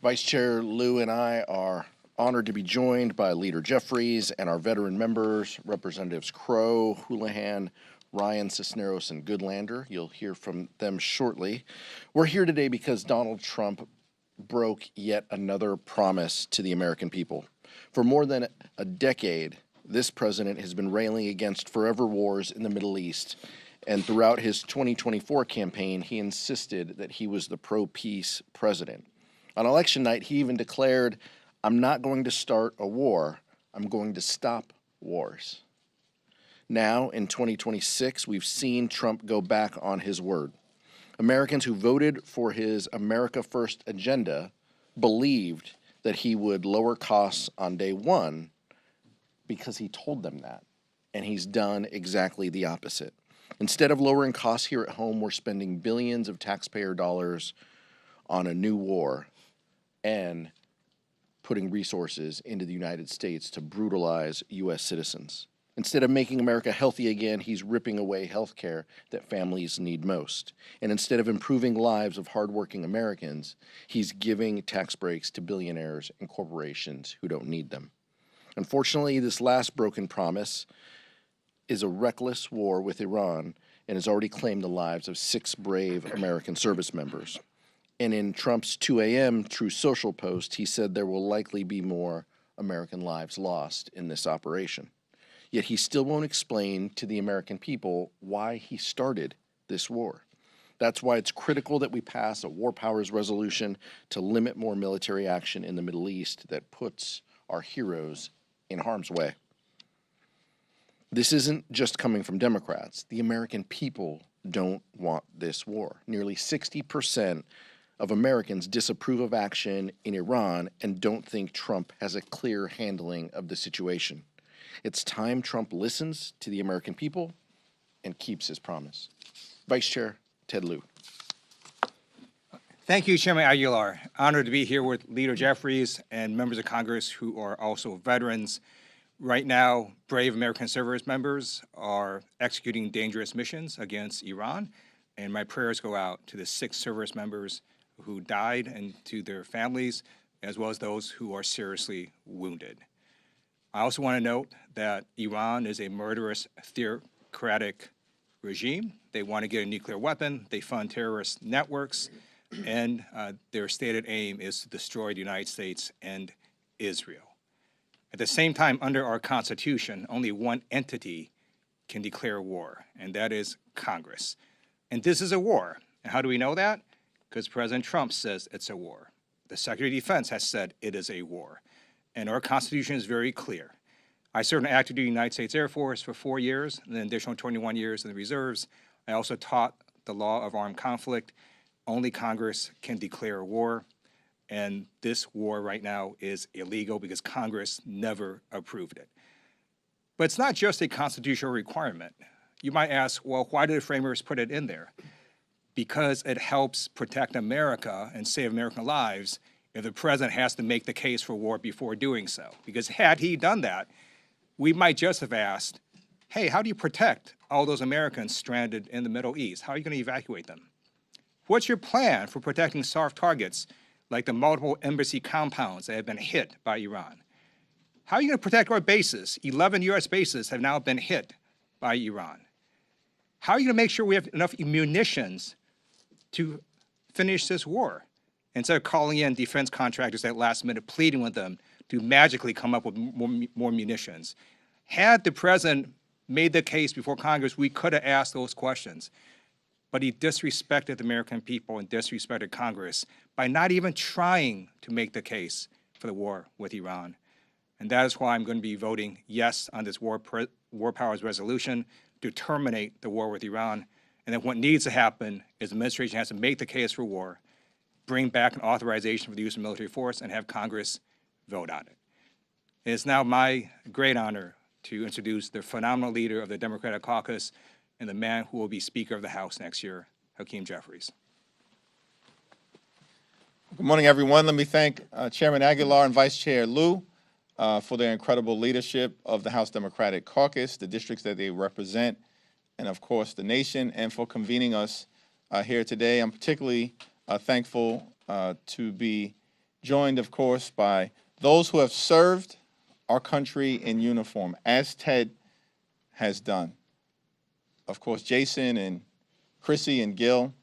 Vice Chair Lou and I are honored to be joined by Leader Jeffries and our veteran members, Representatives Crow, Houlihan, Ryan, Cisneros, and Goodlander. You'll hear from them shortly. We're here today because Donald Trump broke yet another promise to the American people. For more than a decade, this president has been railing against forever wars in the Middle East. And throughout his 2024 campaign, he insisted that he was the pro-peace president. On election night, he even declared, "I'm not going to start a war, I'm going to stop wars." Now, in 2026, we've seen Trump go back on his word. Americans who voted for his America First agenda believed that he would lower costs on day one because he told them that, and he's done exactly the opposite. Instead of lowering costs here at home, we're spending billions of taxpayer dollars on a new war and putting resources into the United States to brutalize U.S. citizens. Instead of making America healthy again, he's ripping away health care that families need most. And instead of improving lives of hardworking Americans, he's giving tax breaks to billionaires and corporations who don't need them. Unfortunately, this last broken promise is a reckless war with Iran and has already claimed the lives of 6 brave American service members. And in Trump's 2 a.m. True Social post, he said there will likely be more American lives lost in this operation. Yet he still won't explain to the American people why he started this war. That's why it's critical that we pass a war powers resolution to limit more military action in the Middle East that puts our heroes in harm's way. This isn't just coming from Democrats. The American people don't want this war. Nearly 60% of Americans disapprove of action in Iran and don't think Trump has a clear handling of the situation. It's time Trump listens to the American people and keeps his promise. Vice Chair Ted Lieu. Thank you, Chairman Aguilar. Honored to be here with Leader Jeffries and members of Congress who are also veterans. Right now, brave American service members are executing dangerous missions against Iran, and my prayers go out to the 6 service members who died and to their families, as well as those who are seriously wounded. I also want to note that Iran is a murderous, theocratic regime. They want to get a nuclear weapon, they fund terrorist networks, and their stated aim is to destroy the United States and Israel. At the same time, under our Constitution, only one entity can declare war, and that is Congress. And this is a war. And how do we know that? Because President Trump says it's a war. The Secretary of Defense has said it is a war. And our Constitution is very clear. I served in active duty United States Air Force for 4 years, and then additional 21 years in the reserves. I also taught the law of armed conflict. Only Congress can declare war. And this war right now is illegal because Congress never approved it. But it's not just a constitutional requirement. You might ask, well, why did the framers put it in there? Because it helps protect America and save American lives if the president has to make the case for war before doing so. Because had he done that, we might just have asked, hey, how do you protect all those Americans stranded in the Middle East? How are you going to evacuate them? What's your plan for protecting soft targets like the multiple embassy compounds that have been hit by Iran? How are you going to protect our bases? 11 U.S. bases have now been hit by Iran. How are you going to make sure we have enough munitions to finish this war? Instead of calling in defense contractors at last minute, pleading with them to magically come up with more munitions. Had the president made the case before Congress, we could have asked those questions. But he disrespected the American people and disrespected Congress by not even trying to make the case for the war with Iran. And that is why I'm going to be voting yes on this war powers resolution to terminate the war with Iran. And then what needs to happen is the administration has to make the case for war, bring back an authorization for the use of military force, and have Congress vote on it. It is now my great honor to introduce the phenomenal leader of the Democratic caucus and the man who will be Speaker of the House next year, Hakeem Jeffries. Good morning, everyone. Let me thank Chairman Aguilar and Vice Chair Lieu for their incredible leadership of the House Democratic Caucus, the districts that they represent, and of course the nation, and for convening us here today. I'm particularly thankful to be joined, of course, by those who have served our country in uniform, as Ted has done. Of course, Jason and Chrissy and Gil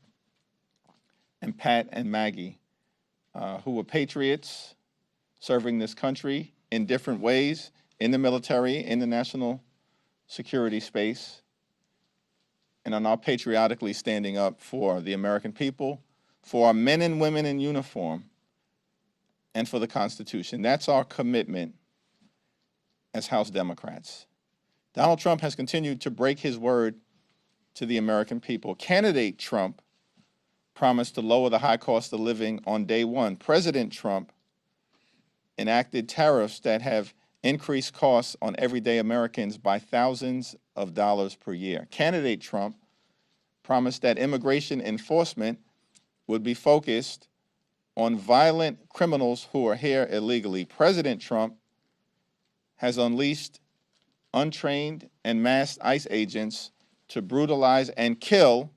and Pat and Maggie, who were patriots serving this country in different ways in the military, in the national security space, and are now patriotically standing up for the American people, for our men and women in uniform, and for the Constitution. That's our commitment as House Democrats. Donald Trump has continued to break his word to the American people. Candidate Trump promised to lower the high cost of living on day one. President Trump enacted tariffs that have increased costs on everyday Americans by thousands of dollars per year. Candidate Trump promised that immigration enforcement would be focused on violent criminals who are here illegally. President Trump has unleashed untrained and masked ICE agents to brutalize and kill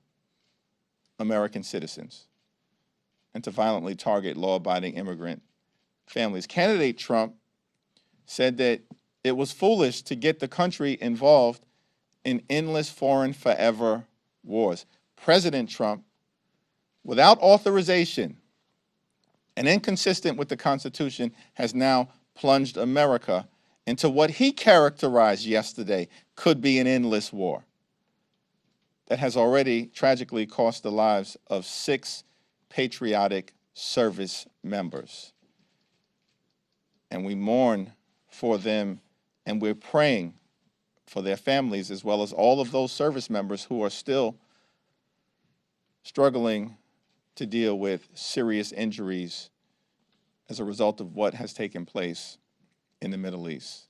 American citizens and to violently target law-abiding immigrant families. Candidate Trump said that it was foolish to get the country involved in endless foreign forever wars. President Trump, without authorization and inconsistent with the Constitution, has now plunged America into what he characterized yesterday could be an endless war that has already tragically cost the lives of 6 patriotic service members. And we mourn for them, and we're praying for their families, as well as all of those service members who are still struggling to deal with serious injuries as a result of what has taken place in the Middle East.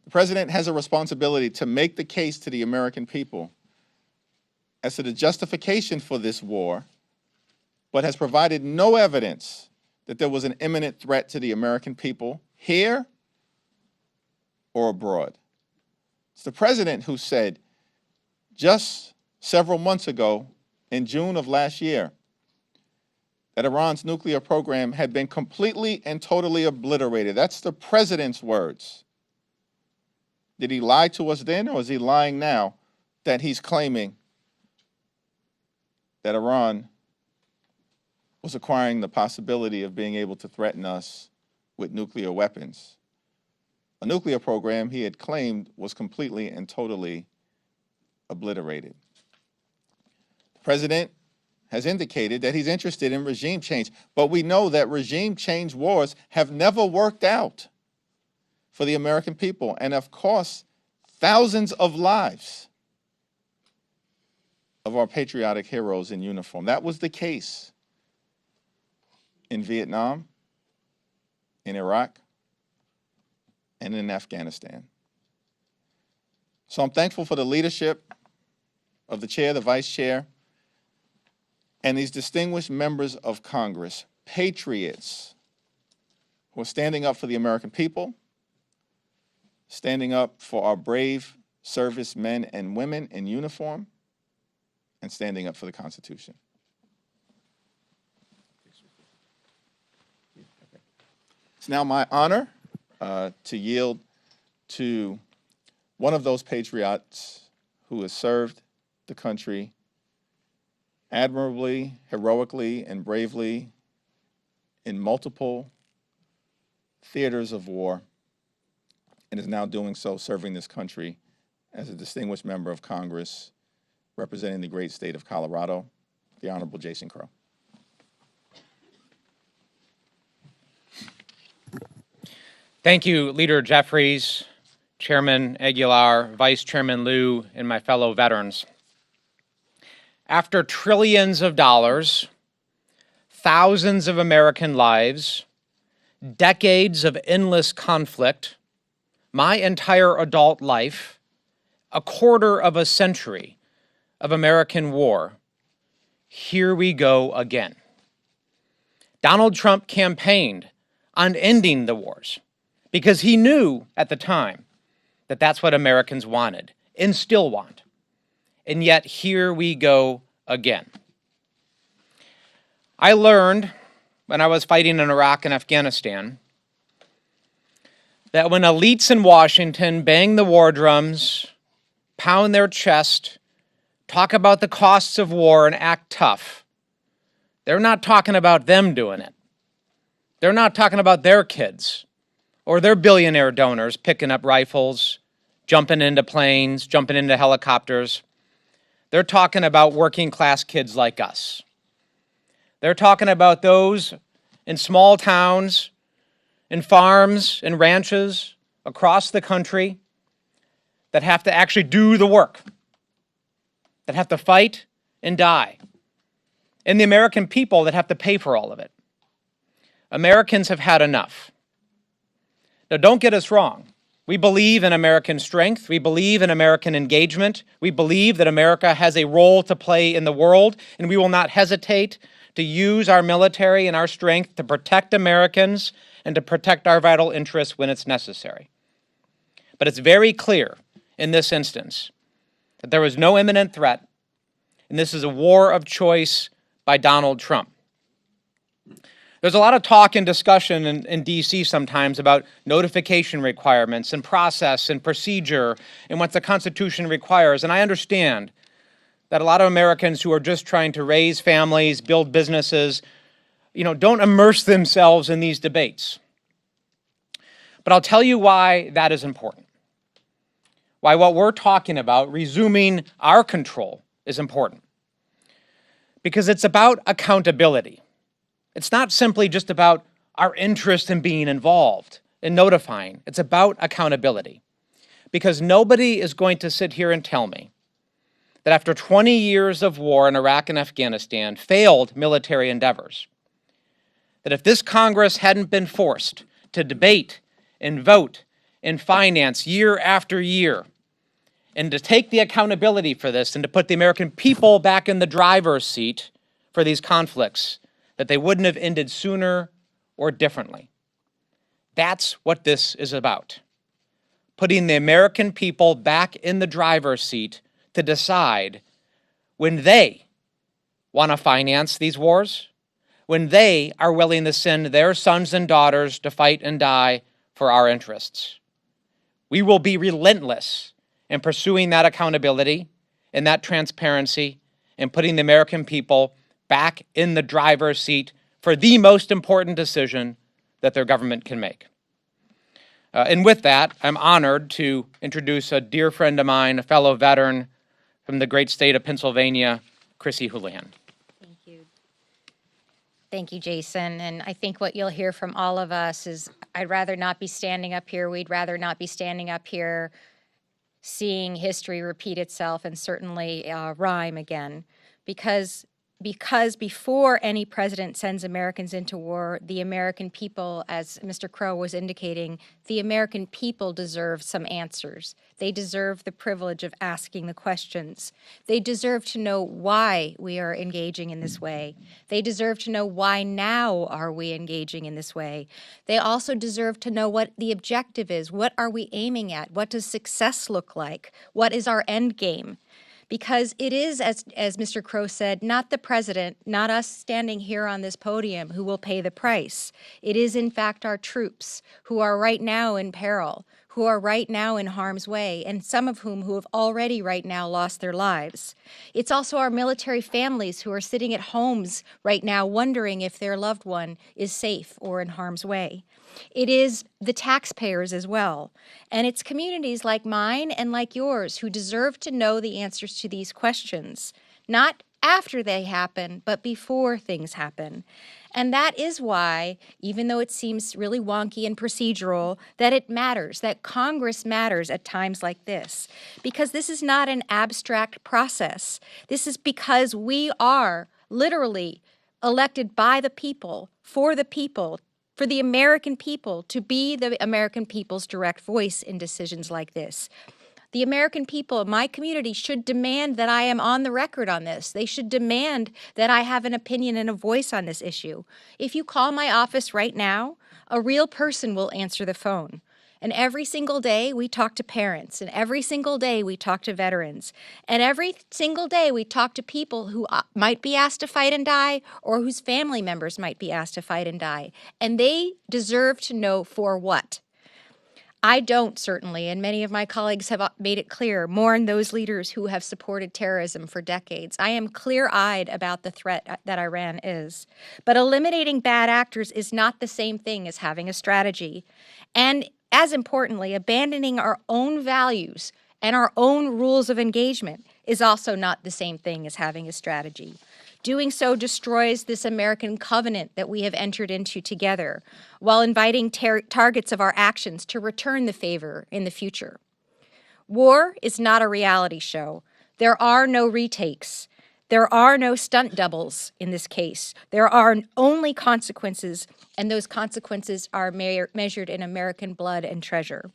The president has a responsibility to make the case to the American people as to the justification for this war, but has provided no evidence that there was an imminent threat to the American people here or abroad. It's the president who said just several months ago, in June of last year, that Iran's nuclear program had been completely and totally obliterated. That's the president's words. Did he lie to us then, or is he lying now that he's claiming that Iran was acquiring the possibility of being able to threaten us with nuclear weapons? A nuclear program he had claimed was completely and totally obliterated. The president has indicated that he's interested in regime change, but we know that regime change wars have never worked out for the American people and have cost thousands of lives of our patriotic heroes in uniform. That was the case in Vietnam, in Iraq, and in Afghanistan. So I'm thankful for the leadership of the chair, the vice chair, and these distinguished members of Congress, patriots who are standing up for the American people, standing up for our brave servicemen and women in uniform, and standing up for the Constitution. It's now my honor to yield to one of those patriots who has served the country admirably, heroically, and bravely in multiple theaters of war, and is now doing so, serving this country as a distinguished member of Congress representing the great state of Colorado, the Honorable Jason Crow. Thank you, Leader Jeffries, Chairman Aguilar, Vice Chairman Liu, and my fellow veterans. After trillions of dollars, thousands of American lives, decades of endless conflict, my entire adult life, a quarter of a century of American war, here we go again. Donald Trump campaigned on ending the wars because he knew at the time that that's what Americans wanted and still want. And yet here we go again. I learned when I was fighting in Iraq and Afghanistan that when elites in Washington bang the war drums, pound their chest, talk about the costs of war, and act tough, they're not talking about them doing it. They're not talking about their kids or their billionaire donors picking up rifles, jumping into planes, jumping into helicopters. They're talking about working class kids like us. They're talking about those in small towns, in farms, in ranches across the country that have to actually do the work, that have to fight and die, and the American people that have to pay for all of it. Americans have had enough. Now, don't get us wrong. We believe in American strength. We believe in American engagement. We believe that America has a role to play in the world, and we will not hesitate to use our military and our strength to protect Americans and to protect our vital interests when it's necessary. But it's very clear in this instance that there is no imminent threat, and this is a war of choice by Donald Trump. There's a lot of talk and discussion in D.C. sometimes about notification requirements and process and procedure and what the Constitution requires. And I understand that a lot of Americans who are just trying to raise families, build businesses, don't immerse themselves in these debates. But I'll tell you why that is important. Why what we're talking about, resuming our control, is important. Because it's about accountability. It's not simply just about our interest in being involved, in notifying. It's about accountability. Because nobody is going to sit here and tell me that after 20 years of war in Iraq and Afghanistan, failed military endeavors, that if this Congress hadn't been forced to debate and vote and finance year after year, and to take the accountability for this and to put the American people back in the driver's seat for these conflicts, that they wouldn't have ended sooner or differently. That's what this is about. Putting the American people back in the driver's seat to decide when they want to finance these wars, when they are willing to send their sons and daughters to fight and die for our interests. We will be relentless in pursuing that accountability and that transparency and putting the American people back in the driver's seat for the most important decision that their government can make. And with that, I'm honored to introduce a dear friend of mine, a fellow veteran from the great state of Pennsylvania, Chrissy Houlihan. Thank you. Thank you, Jason. And I think what you'll hear from all of us is I'd rather not be standing up here. We'd rather not be standing up here seeing history repeat itself and certainly rhyme again. Because before any president sends Americans into war, the American people, as Mr. Crow was indicating, the American people deserve some answers. They deserve the privilege of asking the questions. They deserve to know why we are engaging in this way. They deserve to know why now are we engaging in this way. They also deserve to know what the objective is. What are we aiming at? What does success look like? What is our end game? Because it is, as Mr. Crow said, not the president, not us standing here on this podium who will pay the price. It is, in fact, our troops who are right now in peril, who are right now in harm's way, and some of whom who have already right now lost their lives. It's also our military families who are sitting at homes right now wondering if their loved one is safe or in harm's way. It is the taxpayers as well. And it's communities like mine and like yours who deserve to know the answers to these questions, not after they happen, but before things happen. And that is why, even though it seems really wonky and procedural, that it matters, that Congress matters at times like this. Because this is not an abstract process. This is because we are literally elected by the people, for the American people, to be the American people's direct voice in decisions like this. The American people of my community should demand that I am on the record on this. They should demand that I have an opinion and a voice on this issue. If you call my office right now, a real person will answer the phone. And every single day we talk to parents, and every single day we talk to veterans, and every single day we talk to people who might be asked to fight and die, or whose family members might be asked to fight and die. And they deserve to know for what. I don't, certainly, and many of my colleagues have made it clear, mourn those leaders who have supported terrorism for decades. I am clear-eyed about the threat that Iran is. But eliminating bad actors is not the same thing as having a strategy. And as importantly, abandoning our own values and our own rules of engagement is also not the same thing as having a strategy. Doing so destroys this American covenant that we have entered into together, while inviting targets of our actions to return the favor in the future. War is not a reality show. There are no retakes. There are no stunt doubles in this case. There are only consequences, and those consequences are measured in American blood and treasure.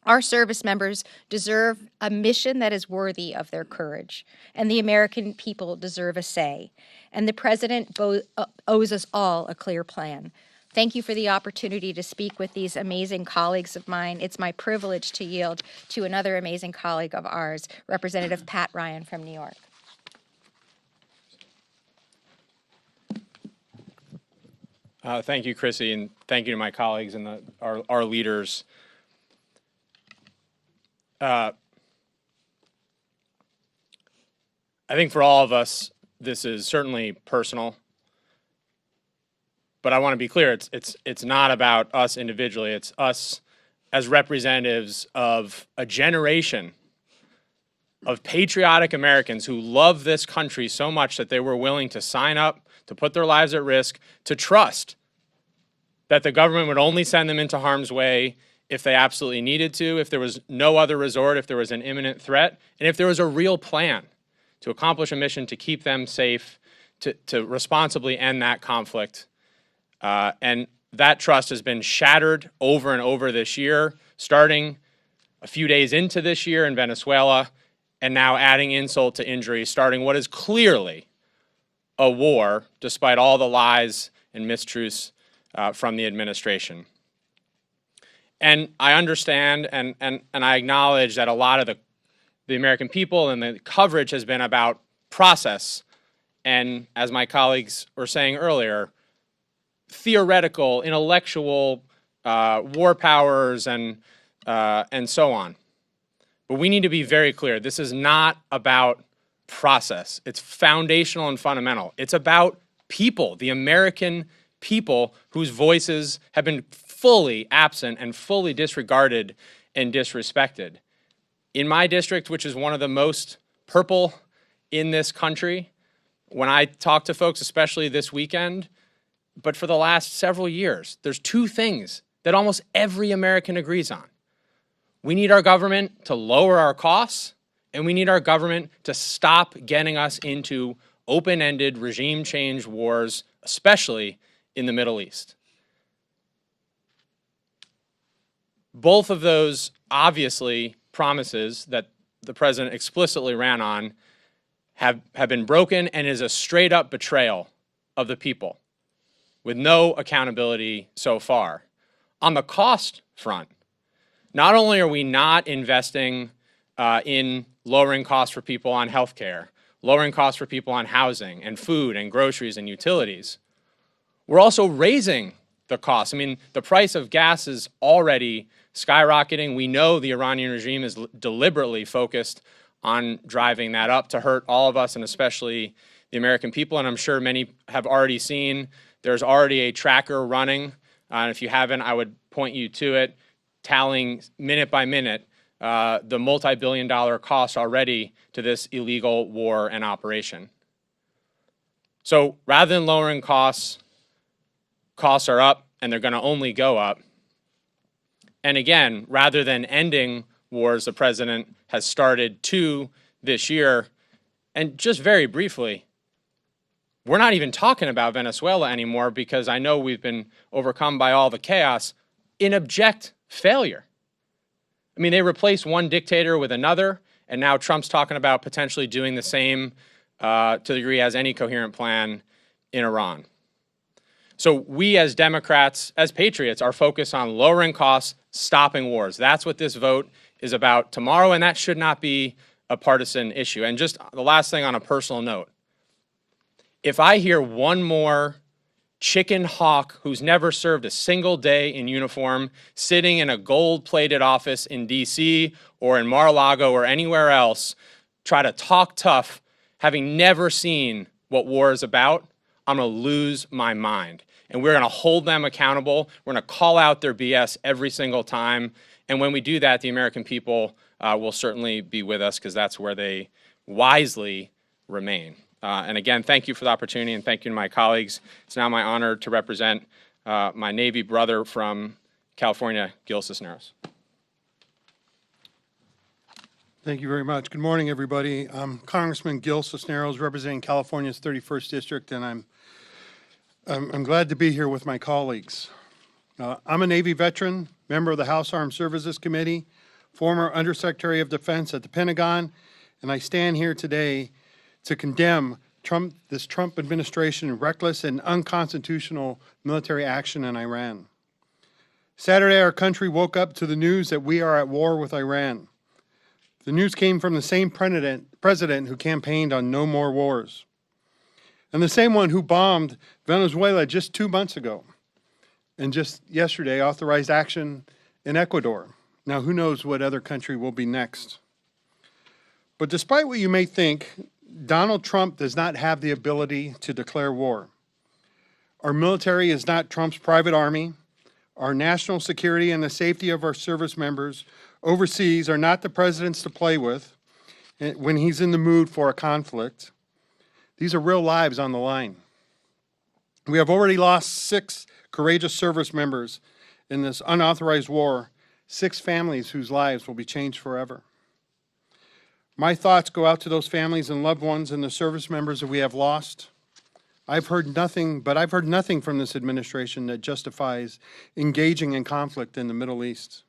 Our service members deserve a mission that is worthy of their courage, and the American people deserve a say. And the President owes us all a clear plan. Thank you for the opportunity to speak with these amazing colleagues of mine. It's my privilege to yield to another amazing colleague of ours, Representative Pat Ryan from New York. Thank you, Chrissy, and thank you to my colleagues and our leaders. I think for all of us, this is certainly personal, but I want to be clear, it's not about us individually, it's us as representatives of a generation of patriotic Americans who love this country so much that they were willing to sign up, to put their lives at risk, to trust that the government would only send them into harm's way if they absolutely needed to, if there was no other resort, if there was an imminent threat, and if there was a real plan to accomplish a mission to keep them safe, to responsibly end that conflict. And that trust has been shattered over and over this year, starting a few days into this year in Venezuela, and now adding insult to injury, starting what is clearly a war, despite all the lies and mistruths from the administration. And I understand and I acknowledge that a lot of the American people and the coverage has been about process. And as my colleagues were saying earlier, theoretical, intellectual war powers and so on. But we need to be very clear. This is not about process. It's foundational and fundamental. It's about people, the American people whose voices have been fully absent and fully disregarded and disrespected. In my district, which is one of the most purple in this country, when I talk to folks, especially this weekend, but for the last several years, there's two things that almost every American agrees on. We need our government to lower our costs, and we need our government to stop getting us into open-ended regime change wars, especially in the Middle East. Both of those, obviously, promises that the president explicitly ran on have been broken and is a straight-up betrayal of the people with no accountability so far. On the cost front, not only are we not investing in lowering costs for people on health care, lowering costs for people on housing and food and groceries and utilities, we're also raising the costs. I mean, the price of gas is already skyrocketing. We know the Iranian regime is deliberately focused on driving that up to hurt all of us and especially the American people. And I'm sure many have already seen there's already a tracker running. And if you haven't, I would point you to it, tallying minute by minute the multi-billion-dollar cost already to this illegal war and operation. So rather than lowering costs, costs are up and they're going to only go up. And again, rather than ending wars, the president has started two this year. And just very briefly, we're not even talking about Venezuela anymore because I know we've been overcome by all the chaos in abject failure. I mean, they replaced one dictator with another, and now Trump's talking about potentially doing the same to the degree he has any coherent plan in Iran. So we as Democrats, as patriots, are focused on lowering costs, stopping wars. That's what this vote is about tomorrow, and that should not be a partisan issue. And just the last thing on a personal note, if I hear one more chicken hawk who's never served a single day in uniform, sitting in a gold-plated office in DC or in Mar-a-Lago or anywhere else, try to talk tough, having never seen what war is about, I'm gonna lose my mind. And we're gonna hold them accountable. We're gonna call out their BS every single time. And when we do that, the American people will certainly be with us, because that's where they wisely remain. And again, thank you for the opportunity, and thank you to my colleagues. It's now my honor to represent my Navy brother from California, Gil Cisneros. Thank you very much. Good morning, everybody. I'm Congressman Gil Cisneros, representing California's 31st District, and I'm glad to be here with my colleagues. I'm a Navy veteran, member of the House Armed Services Committee, former Undersecretary of Defense at the Pentagon, and I stand here today to condemn this Trump administration's reckless and unconstitutional military action in Iran. Saturday, our country woke up to the news that we are at war with Iran. The news came from the same president who campaigned on no more wars, and the same one who bombed Venezuela just 2 months ago, and just yesterday authorized action in Ecuador. Now, who knows what other country will be next? But despite what you may think, Donald Trump does not have the ability to declare war. Our military is not Trump's private army. Our national security and the safety of our service members overseas are not the president's to play with when he's in the mood for a conflict. These are real lives on the line. We have already lost 6 courageous service members in this unauthorized war, 6 families whose lives will be changed forever. My thoughts go out to those families and loved ones and the service members that we have lost. I've heard nothing from this administration that justifies engaging in conflict in the Middle East.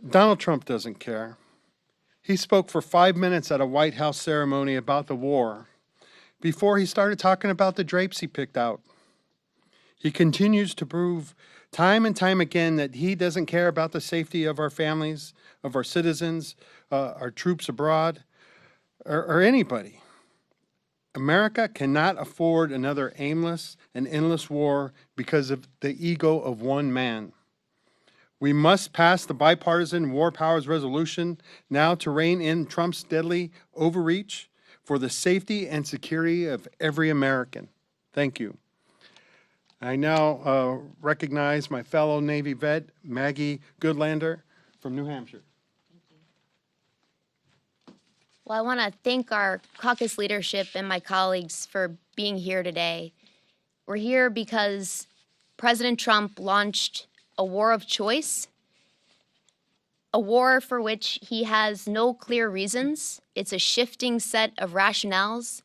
Donald Trump doesn't care. He spoke for 5 minutes at a White House ceremony about the war before he started talking about the drapes he picked out. He continues to prove time and time again that he doesn't care about the safety of our families, of our citizens, our troops abroad, or anybody. America cannot afford another aimless and endless war because of the ego of one man. We must pass the bipartisan War Powers Resolution now to rein in Trump's deadly overreach for the safety and security of every American. Thank you. I now recognize my fellow Navy vet, Maggie Goodlander from New Hampshire. Well, I want to thank our caucus leadership and my colleagues for being here today. We're here because President Trump launched a war of choice, a war for which he has no clear reasons. It's a shifting set of rationales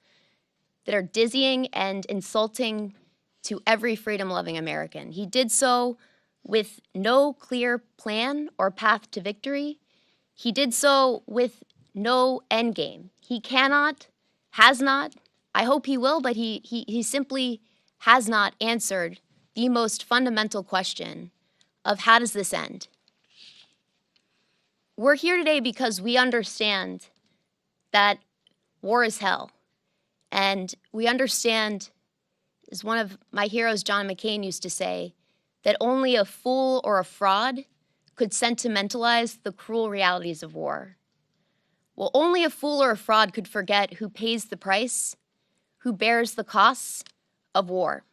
that are dizzying and insulting to every freedom-loving American. He did so with no clear plan or path to victory. He did so with no end game. He cannot, has not, I hope he will, but he simply has not answered the most fundamental question of how does this end? We're here today because we understand that war is hell. And we understand, as one of my heroes, John McCain, used to say, that only a fool or a fraud could sentimentalize the cruel realities of war. Well, only a fool or a fraud could forget who pays the price, who bears the costs of war.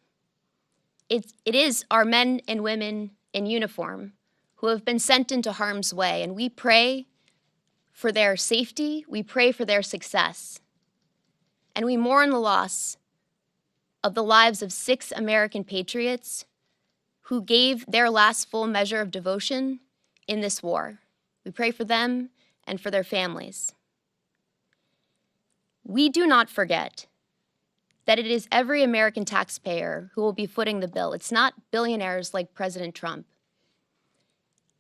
It is our men and women in uniform who have been sent into harm's way, and we pray for their safety, we pray for their success, and we mourn the loss of the lives of 6 American patriots who gave their last full measure of devotion in this war. We pray for them and for their families. We do not forget that it is every American taxpayer who will be footing the bill. It's not billionaires like President Trump.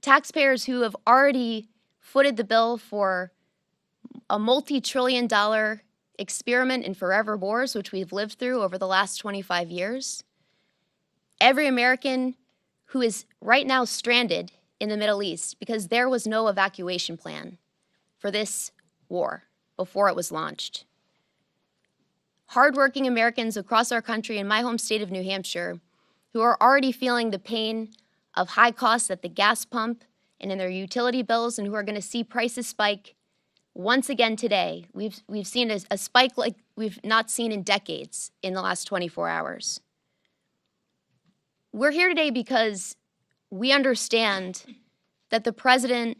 Taxpayers who have already footed the bill for a multi-trillion-dollar experiment in forever wars, which we've lived through over the last 25 years. Every American who is right now stranded in the Middle East because there was no evacuation plan for this war before it was launched. Hardworking Americans across our country in my home state of New Hampshire who are already feeling the pain of high costs at the gas pump and in their utility bills, and who are going to see prices spike once again today. We've seen a spike like we've not seen in decades in the last 24 hours. We're here today because we understand that the president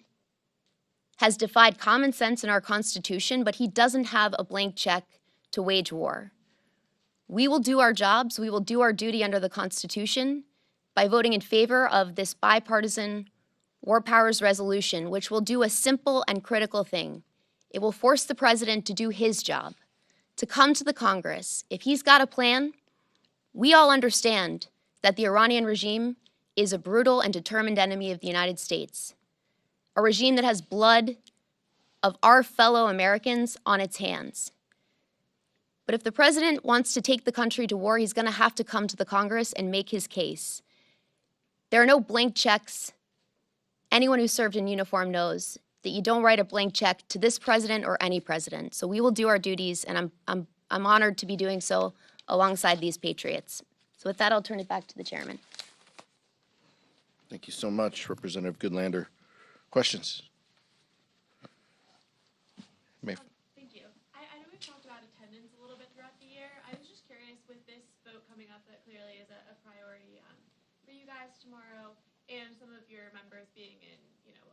has defied common sense in our Constitution, but he doesn't have a blank check to wage war. We will do our jobs, we will do our duty under the Constitution by voting in favor of this bipartisan War Powers Resolution, which will do a simple and critical thing. It will force the president to do his job, to come to the Congress. If he's got a plan, we all understand that the Iranian regime is a brutal and determined enemy of the United States, a regime that has blood of our fellow Americans on its hands. But if the president wants to take the country to war, he's going to have to come to the Congress and make his case. There are no blank checks. Anyone who served in uniform knows that you don't write a blank check to this president or any president. So we will do our duties, and I'm honored to be doing so alongside these patriots. So with that, I'll turn it back to the chairman. Thank you so much, Representative Goodlander. Questions? Thank you. I know we've talked about attendance a little bit throughout the year. I was just curious, with this vote coming up that clearly is a priority for you guys tomorrow, and some of your members being in,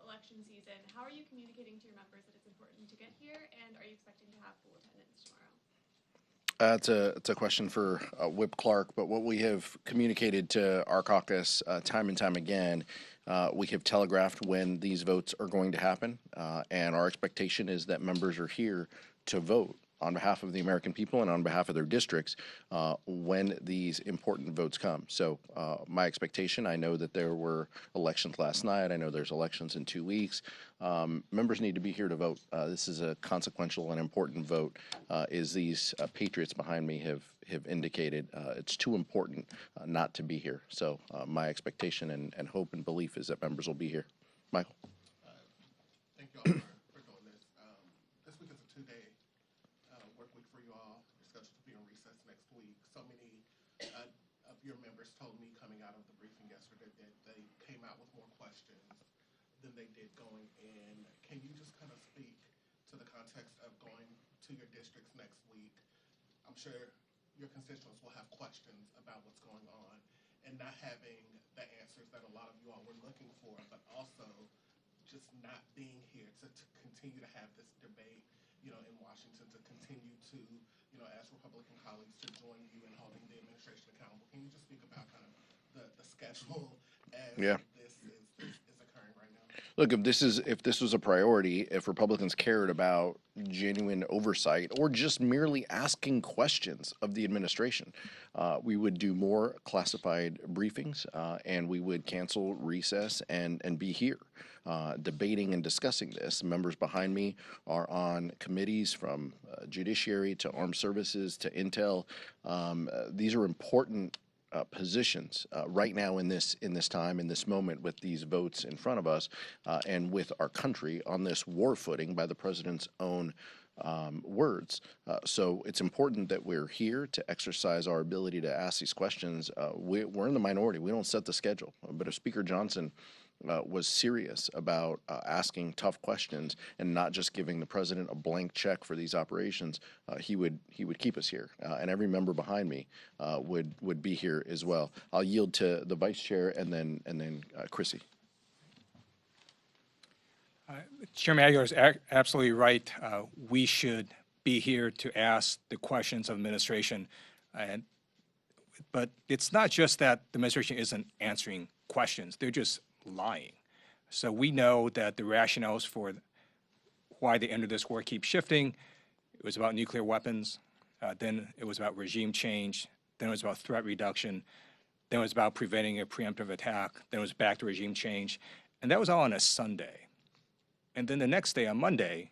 election season, how are you communicating to your members that it's important to get here, and are you expecting to have full attendance tomorrow? It's a question for Whip Clark, but what we have communicated to our caucus time and time again, we have telegraphed when these votes are going to happen, and our expectation is that members are here to vote on behalf of the American people and on behalf of their districts when these important votes come. So my expectation, I know that there were elections last night. I know there's elections in 2 weeks. Members need to be here to vote. This is a consequential and important vote, as these patriots behind me have indicated. It's too important not to be here. So my expectation and hope and belief is that members will be here. Michael. Thank you all for doing this. This week is a two-day work week for you all. You're scheduled to be on recess next week. So many of your members told me coming out of the briefing yesterday that they came out with more questions than they did going in. Can you just kind of speak to the context of going to your districts next week? I'm sure your constituents will have questions about what's going on and not having the answers that a lot of you all were looking for, but also just not being here to continue to have this debate, in Washington, to continue to, as Republican colleagues, to join you in holding the administration accountable. Can you just speak about kind of the schedule as this is occurring right now? Look, if this was a priority, if Republicans cared about genuine oversight or just merely asking questions of the administration, we would do more classified briefings, and we would cancel recess and be here debating and discussing this. Members behind me are on committees from Judiciary to Armed Services to Intel. These are important positions right now in this time, in this moment, with these votes in front of us, and with our country on this war footing by the president's own words. So it's important that we're here to exercise our ability to ask these questions. We're in the minority. We don't set the schedule. But if Speaker Johnson was serious about asking tough questions and not just giving the president a blank check for these operations, he would keep us here, and every member behind me would be here as well. I'll yield to the vice chair and then Chrissy. Chairman Aguilar is absolutely right. We should be here to ask the questions of administration, but it's not just that the administration isn't answering questions; they're just lying. So we know that the rationales for why they entered this war keep shifting. It was about nuclear weapons, then it was about regime change, then it was about threat reduction, then it was about preventing a preemptive attack, then it was back to regime change, and that was all on a Sunday. And then the next day, on Monday,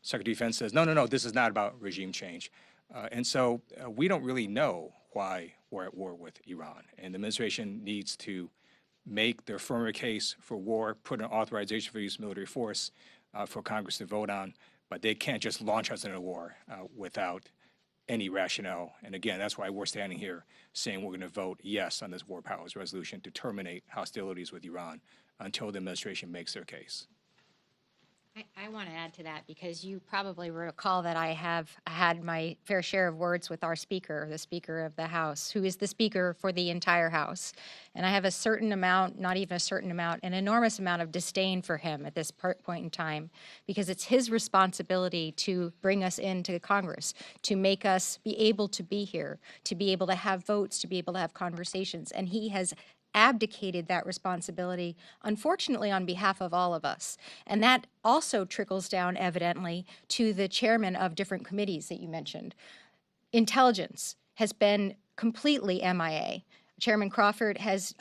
Secretary of Defense says, no, no, no, this is not about regime change. And so we don't really know why we're at war with Iran. And the administration needs to make their firmer case for war, put an authorization for use of military force for Congress to vote on, but they can't just launch us into a war without any rationale. And again, that's why we're standing here saying we're going to vote yes on this war powers resolution to terminate hostilities with Iran until the administration makes their case. I want to add to that because you probably recall that I have had my fair share of words with our speaker, the Speaker of the House, who is the Speaker for the entire House. And I have a certain amount, not even a certain amount, an enormous amount of disdain for him at this point in time, because it's his responsibility to bring us into Congress, to make us be able to be here, to be able to have votes, to be able to have conversations. And he has abdicated that responsibility, unfortunately, on behalf of all of us. And that also trickles down, evidently, to the chairman of different committees that you mentioned. Intelligence has been completely MIA. Chairman Crawford has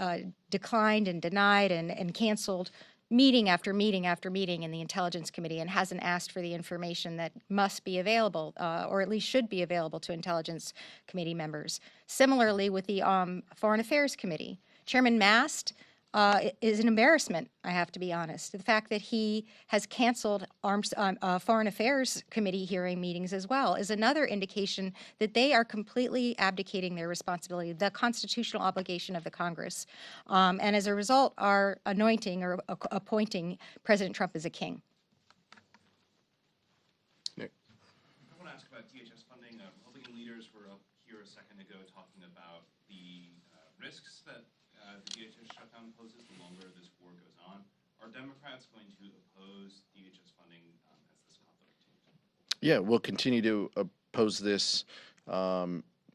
declined and denied and canceled meeting after meeting after meeting in the Intelligence Committee and hasn't asked for the information that must be available, or at least should be available to Intelligence Committee members. Similarly, with the Foreign Affairs Committee, Chairman Mast is an embarrassment, I have to be honest. The fact that he has canceled Foreign Affairs Committee hearing meetings as well is another indication that they are completely abdicating their responsibility, the constitutional obligation of the Congress, and as a result are anointing or appointing President Trump as a king. Nick. I want to ask about DHS funding. Republican leaders were up here a second ago talking about the risks that the DHS shutdown poses the longer this war goes on. Are Democrats going to oppose DHS funding as this conflict continues? Yeah, we'll continue to oppose this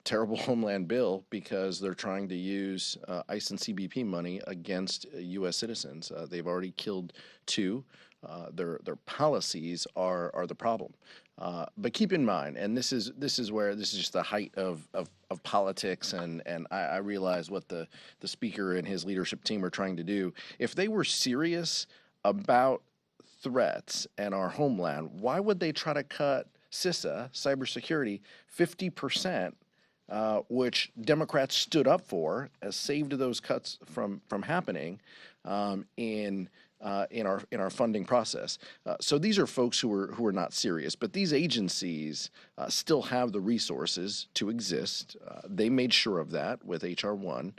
terrible homeland bill because they're trying to use ICE and CBP money against U.S. citizens. They've already killed 2. Their policies are the problem. But keep in mind, and this is just the height of politics, and I realize what the speaker and his leadership team are trying to do. If they were serious about threats and our homeland, why would they try to cut CISA, cybersecurity, 50%, which Democrats stood up for, as saved those cuts from happening in our funding process. So these are folks who are not serious, but these agencies still have the resources to exist. They made sure of that with H.R. 1,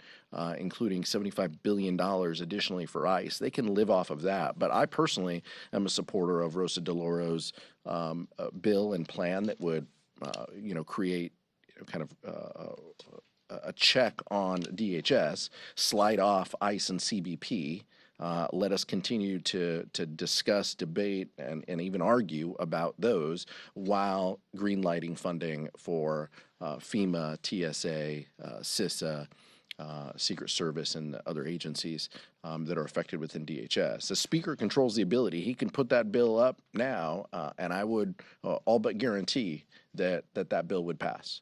including $75 billion additionally for ICE. They can live off of that. But I personally am a supporter of Rosa DeLauro's bill and plan that would, create kind of a check on DHS, slide off ICE and CBP. Let us continue to discuss, debate, and even argue about those while greenlighting funding for FEMA, TSA, CISA, Secret Service, and other agencies that are affected within DHS. The Speaker controls the ability. He can put that bill up now, and I would all but guarantee that bill would pass.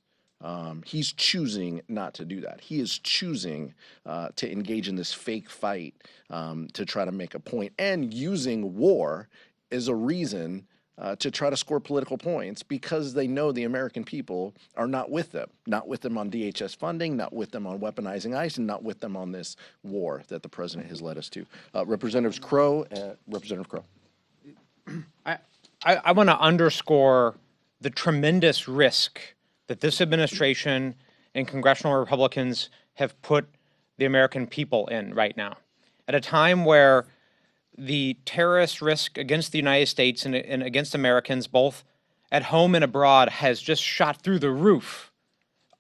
He's choosing not to do that. He is choosing to engage in this fake fight to try to make a point, and using war as a reason to try to score political points because they know the American people are not with them on DHS funding, not with them on weaponizing ICE, and not with them on this war that the president has led us to. Representative Crow. I want to underscore the tremendous risk that this administration and congressional Republicans have put the American people in right now. At a time where the terrorist risk against the United States and against Americans, both at home and abroad, has just shot through the roof.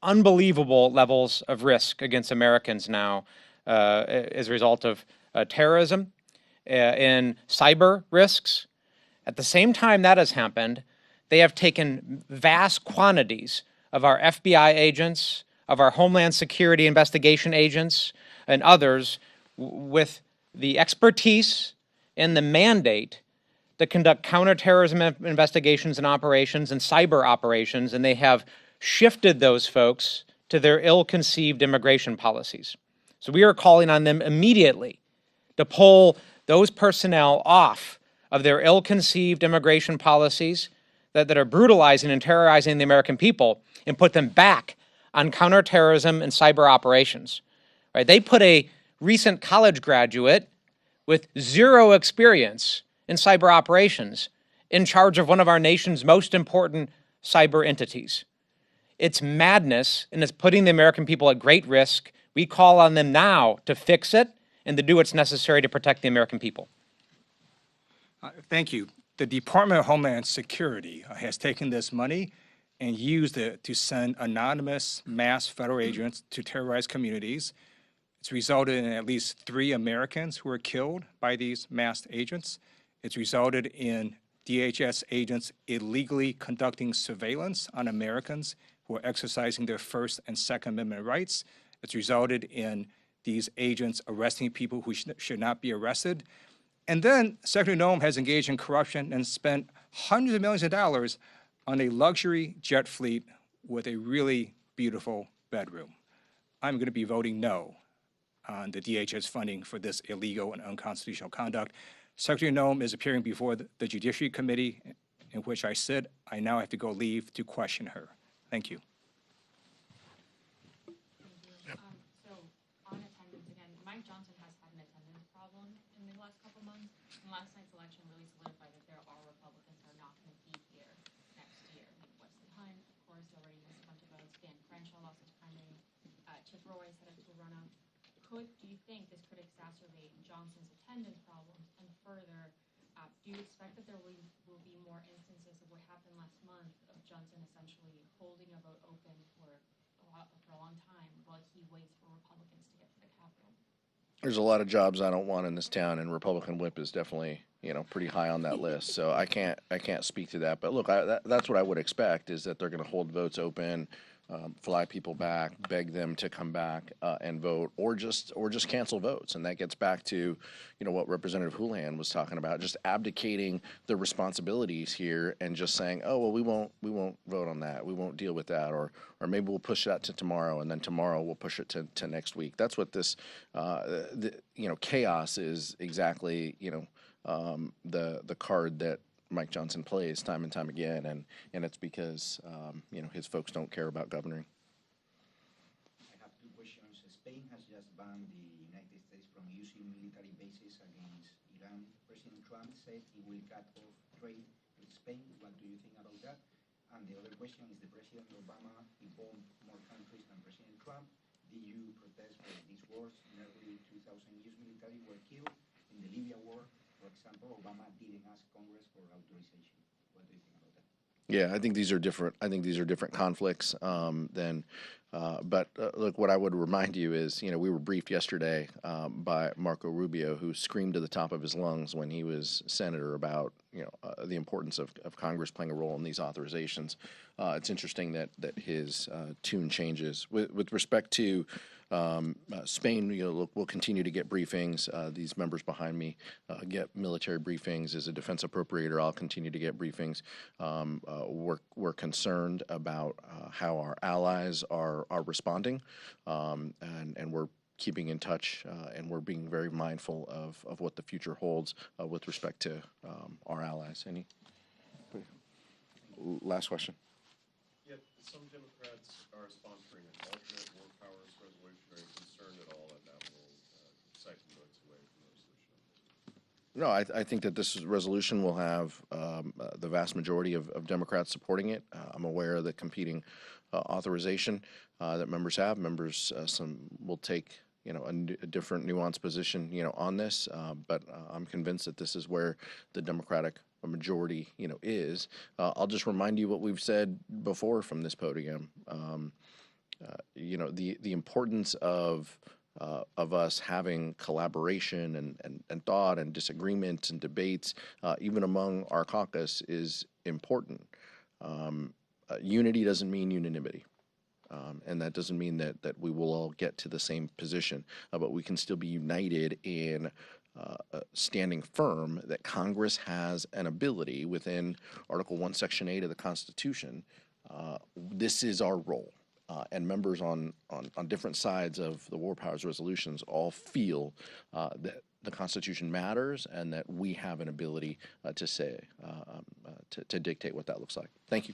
Unbelievable levels of risk against Americans now as a result of terrorism and cyber risks. At the same time that has happened, they have taken vast quantities of our FBI agents, of our Homeland Security investigation agents, and others with the expertise and the mandate to conduct counterterrorism investigations and operations and cyber operations, and they have shifted those folks to their ill-conceived immigration policies. So we are calling on them immediately to pull those personnel off of their ill-conceived immigration policies that are brutalizing and terrorizing the American people and put them back on counterterrorism and cyber operations. Right? They put a recent college graduate with zero experience in cyber operations in charge of one of our nation's most important cyber entities. It's madness, and it's putting the American people at great risk. We call on them now to fix it and to do what's necessary to protect the American people. Thank you. The Department of Homeland Security has taken this money and used it to send anonymous mass federal agents to terrorize communities. It's resulted in at least 3 Americans who were killed by these masked agents. It's resulted in DHS agents illegally conducting surveillance on Americans who are exercising their First and Second Amendment rights. It's resulted in these agents arresting people who should not be arrested. And then Secretary Noem has engaged in corruption and spent hundreds of millions of dollars on a luxury jet fleet with a really beautiful bedroom. I'm going to be voting no on the DHS funding for this illegal and unconstitutional conduct. Secretary Noem is appearing before the Judiciary Committee in which I sit. I now have to go leave to question her. Thank you. So on attendance again, Mike Johnson has had an attendance problem in the last couple months. And last night's election really solidified that there are Republicans that are not going to be here next year. Like Wesley Hunt, of course, already missed a bunch of votes. Dan Crenshaw lost his primary. Chip Roy set up to run up. Do you think this could exacerbate Johnson's attendance problems? And further, do you expect that there will be more instances of what happened last month of Johnson essentially holding a vote open for a long time while he waits for Republicans to get to the Capitol? There's a lot of jobs I don't want in this town, and Republican whip is definitely, pretty high on that list. So I can't speak to that. But look, that's what I would expect, is that they're going to hold votes open, fly people back, beg them to come back and vote, or just cancel votes. And that gets back to, what Representative Houlihan was talking about, just abdicating the responsibilities here and just saying, oh well, we won't vote on that, we won't deal with that, or maybe we'll push that to tomorrow, and then tomorrow we'll push it to next week. That's what this chaos is exactly. The card that Mike Johnson plays time and time again, and it's because his folks don't care about governing. I have 2 questions. Spain has just banned the United States from using military bases against Iran. President Trump said he will cut off trade with Spain. What do you think about that? And the other question is, the President Obama involved more countries than President Trump. Did you protest for these wars? Nearly 2,000 US military were killed in the Libya war. For example, Obama didn't ask Congress for authorization. What do you think about that? Yeah, I think these are different. I think these are different conflicts than. But look, what I would remind you is, we were briefed yesterday by Marco Rubio, who screamed to the top of his lungs when he was senator about, the importance of Congress playing a role in these authorizations. It's interesting that his tune changes with respect to. Spain, we'll continue to get briefings. These members behind me get military briefings. As a defense appropriator, I'll continue to get briefings. We're concerned about how our allies are responding, and we're keeping in touch, and we're being very mindful of what the future holds with respect to our allies. Any last question? Yet some Democrats are sponsoring an alternate war powers resolution. Are you concerned at all that will siphon votes away from the resolution? No, I think that this resolution will have the vast majority of Democrats supporting it. I'm aware of the competing authorization that members have. Members some will take a different nuanced position on this, but I'm convinced that this is where the Democratic majority is. I'll just remind you what we've said before from this podium. The importance of us having collaboration and thought and disagreements and debates, even among our caucus, is important. Unity doesn't mean unanimity. And that doesn't mean that we will all get to the same position, but we can still be united in standing firm that Congress has an ability within Article 1, Section 8 of the Constitution. This is our role. and members on different sides of the war powers resolutions all feel that the Constitution matters and that we have an ability to say, to dictate what that looks like. Thank you.